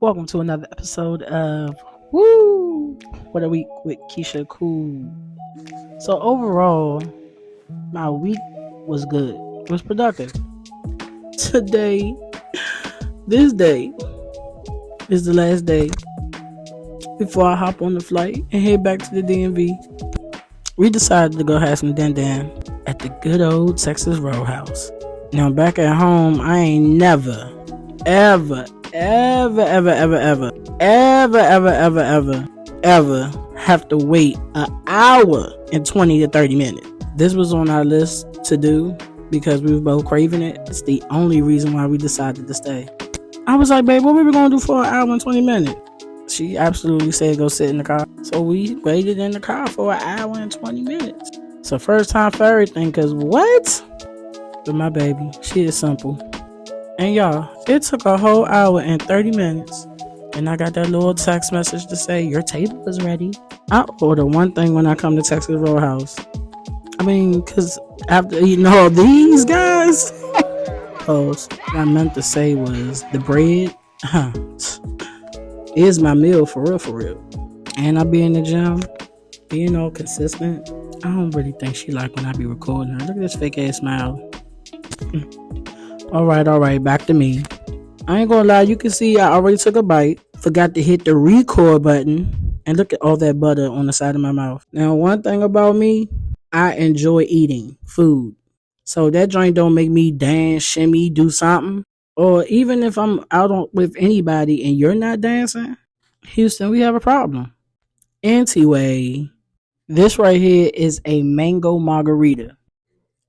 Welcome to another episode of Woo! What a Week with Keisha Cool. So overall, my week was good. It was productive. Today, this day, is the last day before I hop on the flight and head back to the DMV. We decided to go have some din at the good old Texas Roadhouse. Now back at home, I ain't never, ever have to wait an hour and 20 to 30 minutes. This was on our list to do because we were both craving it. It's the only reason why we decided to stay. I was like, babe, what we going to do for an hour and 20 minutes? She absolutely said go sit in the car. So we waited in the car for an hour and 20 minutes. So first time for everything, because what? But my baby, she is simple. And y'all, it took a whole hour and 30 minutes. And I got that little text message to say, your table is ready. I order one thing when I come to Texas Roadhouse. I mean, because after eating all these guys, what I meant to say was the bread is my meal for real. And I be in the gym, being all consistent. I don't really think she like when I be recording her. Look at this fake ass smile. All right, back to me. I ain't gonna lie, you can see I already took a bite, forgot to hit the record button, and look at all that butter on the side of my mouth. Now, one thing about me, I enjoy eating food. So that joint don't make me dance, shimmy, do something. Or even if I'm out with anybody and you're not dancing, Houston, we have a problem. Anyway, this right here is a mango margarita.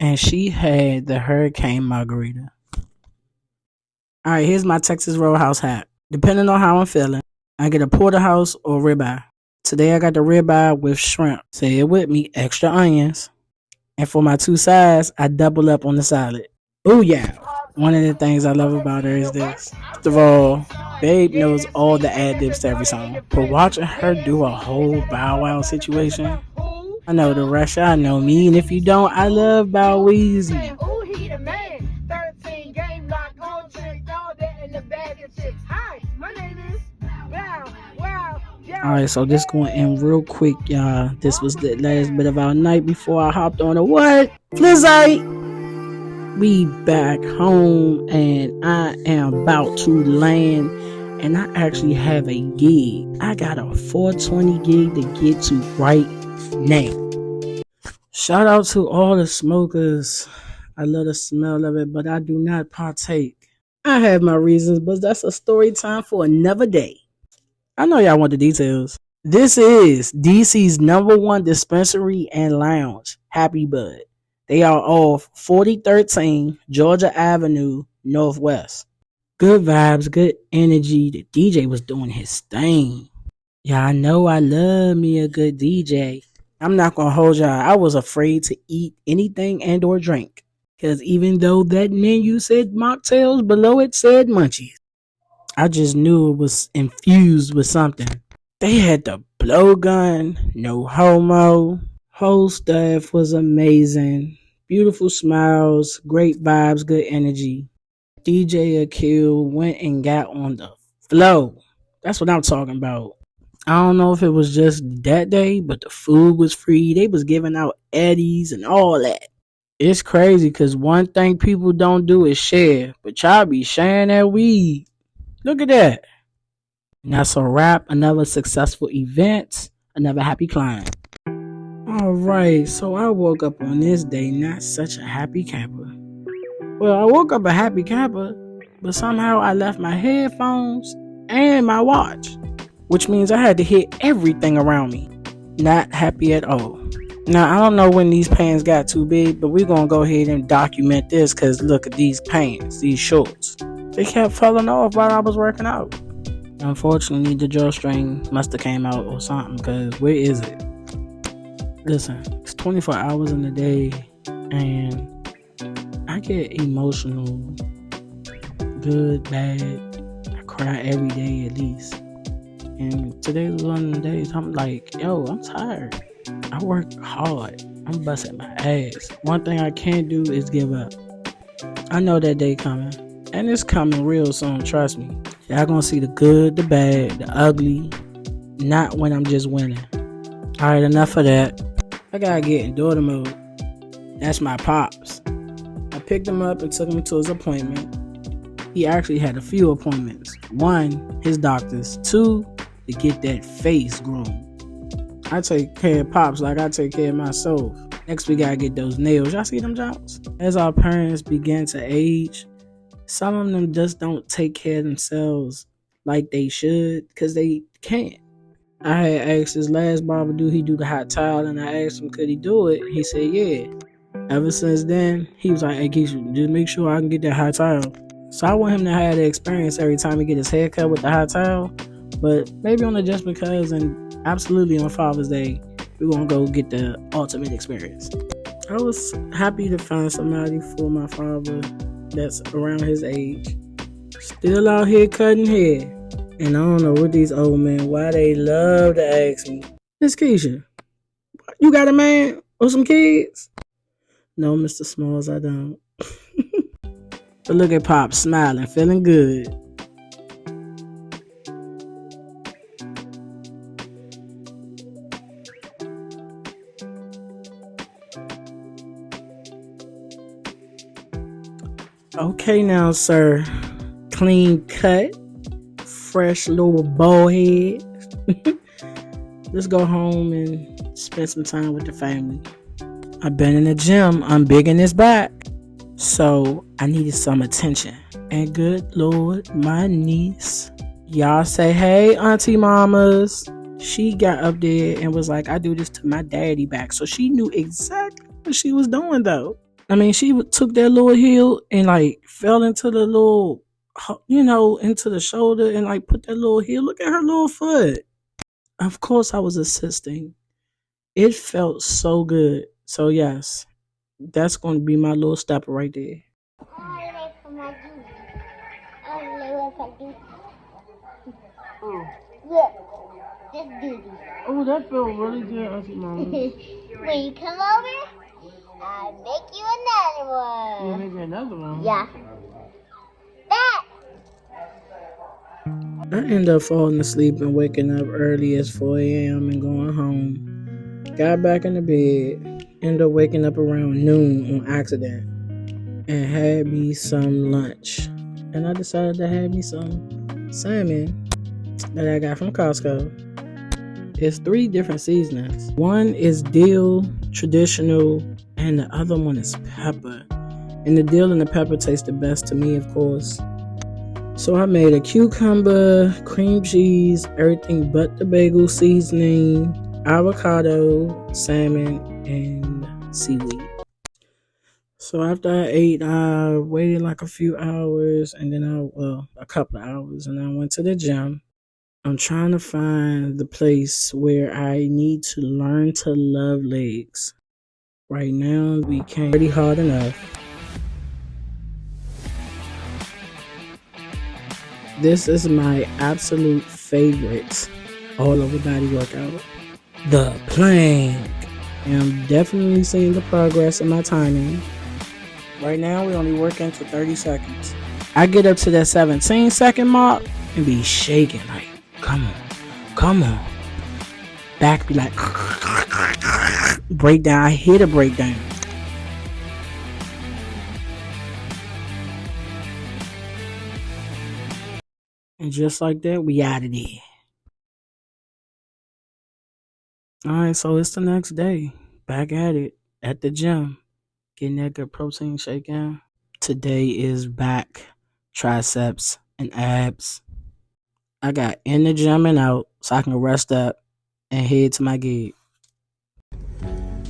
And she had the hurricane margarita. Alright, here's my Texas Roadhouse hat. Depending on how I'm feeling, I get a porterhouse or ribeye. Today I got the ribeye with shrimp. Say it with me, extra onions. And for my two sides, I double up on the salad. Oh yeah. One of the things I love about her is this. First of all, Babe knows all the ad-libs to every song. But watching her do a whole Bow Wow situation, I know the rest y'all know me, and if you don't, I love Bow Weezy. Alright, so this going in real quick, y'all. This was the last bit of our night before I hopped on a what? Flizzite! We back home, and I am about to land, and I actually have a gig. I got a 420 gig to get to right now. Shout out to all the smokers. I love the smell of it, but I do not partake. I have my reasons, but that's a story time for another day. I know y'all want the details. This is DC's #1 dispensary and lounge, Happy Bud. They are off 4013 Georgia Avenue Northwest. Good vibes, good energy. The DJ was doing his thing. Y'all know I love me a good DJ. I'm not going to hold y'all. I was afraid to eat anything and or drink. Because even though that menu said mocktails, below it said munchies. I just knew it was infused with something. They had the blowgun, no homo. Whole staff was amazing. Beautiful smiles, great vibes, good energy. DJ Akil went and got on the flow. That's what I'm talking about. I don't know if it was just that day, but the food was free. They was giving out Eddies and all that. It's crazy because one thing people don't do is share, but y'all be sharing that weed. Look at that. And that's a wrap. Another successful event. Another happy client. Alright, so I woke up on this day not such a happy camper. Well, I woke up a happy camper, but somehow I left my headphones and my watch. Which means I had to hit everything around me. Not happy at all. Now, I don't know when these pants got too big, but we're going to go ahead and document this because look at these pants, these shorts. They kept falling off while I was working out. Unfortunately, the drawstring must have came out or something because where is it? Listen, it's 24 hours in a day and I get emotional, good, bad. I cry every day at least. And today was one of the days I'm like, yo, I'm tired. I work hard. I'm busting my ass. One thing I can't do is give up. I know that day coming. And it's coming real soon, trust me. Y'all gonna see the good, the bad, the ugly, not when I'm just winning. Alright, enough of that. I gotta get in daughter mode. That's my pops. I picked him up and took him to his appointment. He actually had a few appointments. 1, his doctor's. 2, to get that face groomed. I take care of pops like I take care of myself. Next we gotta get those nails. Y'all see them jobs? As our parents begin to age, some of them just don't take care of themselves like they should because they can't. I had asked his last barber, do he do the hot towel? And I asked him, could he do it? He said, yeah. Ever since then, he was like, hey, Keisha, just make sure I can get that hot towel. So I want him to have the experience every time he get his hair cut with the hot towel. But maybe on the Just Because and absolutely on Father's Day, we're going to go get the ultimate experience. I was happy to find somebody for my father that's around his age. Still out here cutting hair. And I don't know what these old men, why they love to ask me, Miss Keisha, you got a man or some kids? No, Mr. Smalls, I don't. But look at Pop smiling, feeling good. Okay now, sir. Clean cut. Fresh little bald head. Let's go home and spend some time with the family. I've been in the gym. I'm big in this back. So I needed some attention. And good Lord, my niece. Y'all say, hey, auntie mamas. She got up there and was like, I do this to my daddy back. So she knew exactly what she was doing though. I mean, she took that little heel and like fell into the little, into the shoulder and like put that little heel. Look at her little foot. Of course I was assisting. It felt so good. So yes, that's going to be my little stepper right there. Oh, that felt really good, Auntie Mama. When you come over, I'll make you another one. You'll make me another one? Yeah. That. I end up falling asleep and waking up early as 4 a.m. and going home. Got back in the bed, ended up waking up around noon on accident and had me some lunch. And I decided to have me some salmon that I got from Costco. It's 3 different seasonings. One is dill, traditional, and the other one is pepper. And the dill and the pepper taste the best to me, of course. So I made a cucumber, cream cheese, everything but the bagel seasoning, avocado, salmon, and seaweed. So after I ate, I waited like a few hours and then a couple of hours, and I went to the gym. I'm trying to find the place where I need to learn to love legs. Right now, we can't pretty hard enough. This is my absolute favorite all-over body workout. The plank. And I'm definitely seeing the progress in my timing. Right now, we only working for 30 seconds. I get up to that 17-second mark and be shaking like, come on. Back be like, breakdown. I hit a breakdown. And just like that, we out of there. Alright, so it's the next day. Back at it, at the gym. Getting that good protein shake in. Today is back, triceps, and abs. I got in the gym and out so I can rest up and head to my gig.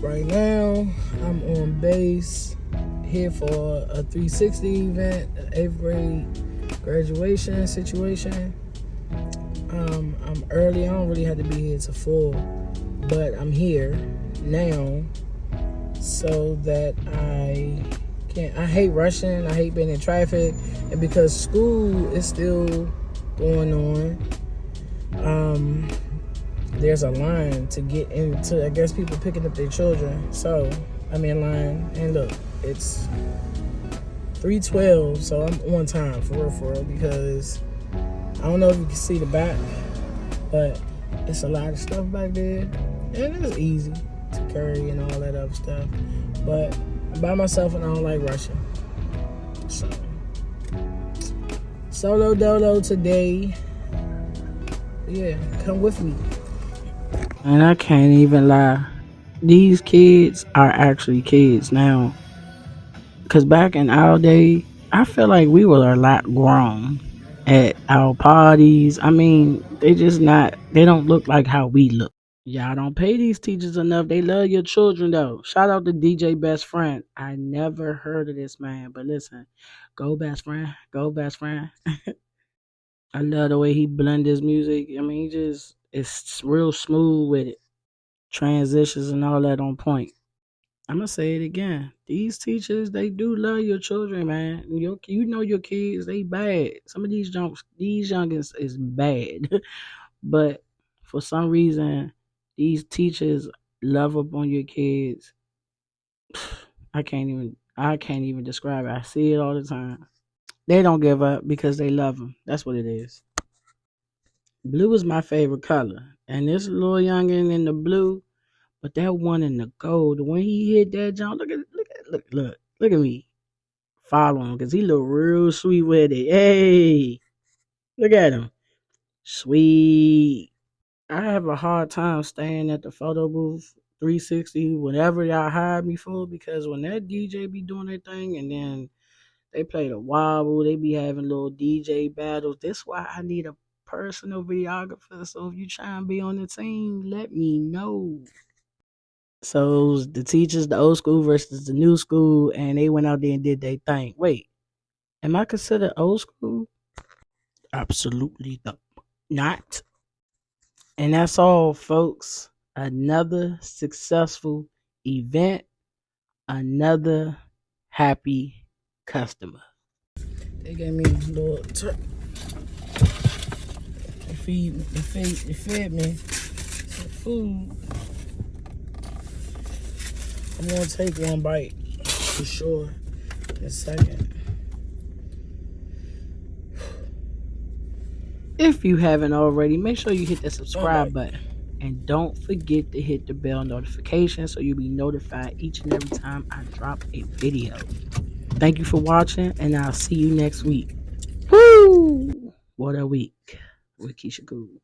Right now, I'm on base here for a 360 event, an 8th grade graduation situation. I'm early. I don't really have to be here till 4, but I'm here now so that I hate rushing. I hate being in traffic, and because school is still going on, there's a line to get into, I guess, people picking up their children. So I'm in line, and look, it's 3:12, so I'm on time for real, because I don't know if you can see the back, but it's a lot of stuff back there, and it's easy to carry and all that other stuff. But I'm by myself and I don't like rushing. So solo dolo today. Yeah, come with me. And I can't even lie. These kids are actually kids now. Because back in our day, I feel like we were a lot grown at our parties. I mean, they don't look like how we look. Y'all don't pay these teachers enough. They love your children, though. Shout out to DJ Best Friend. I never heard of this man, but listen, go Best Friend. Go Best Friend. I love the way he blend his music. I mean, it's real smooth with it. Transitions and all that on point. I'm gonna say it again. These teachers, they do love your children, man. You know your kids, they bad. Some of these youngins is bad, but for some reason, these teachers love up on your kids. I can't even describe it. I see it all the time. They don't give up because they love them. That's what it is. Blue is my favorite color, and this little youngin in the blue. But that one in the gold, when he hit that jump, look at me. Follow him because he look real sweet with it. Hey, look at him. Sweet. I have a hard time staying at the photo booth 360, whatever y'all hire me for, because when that DJ be doing their thing and then they play the wobble, they be having little DJ battles. That's why I need a personal videographer. So if you try and be on the team, let me know. So the teachers, the old school versus the new school, and they went out there and did their thing. Wait, am I considered old school? Absolutely not. And that's all, folks. Another successful event, another happy customer. They gave me a little they fed me some food. I'm gonna take one bite for sure in a second. If you haven't already, make sure you hit that subscribe button. And don't forget to hit the bell notification so you'll be notified each and every time I drop a video. Thank you for watching, and I'll see you next week. Woo! What a week with Keisha Cool.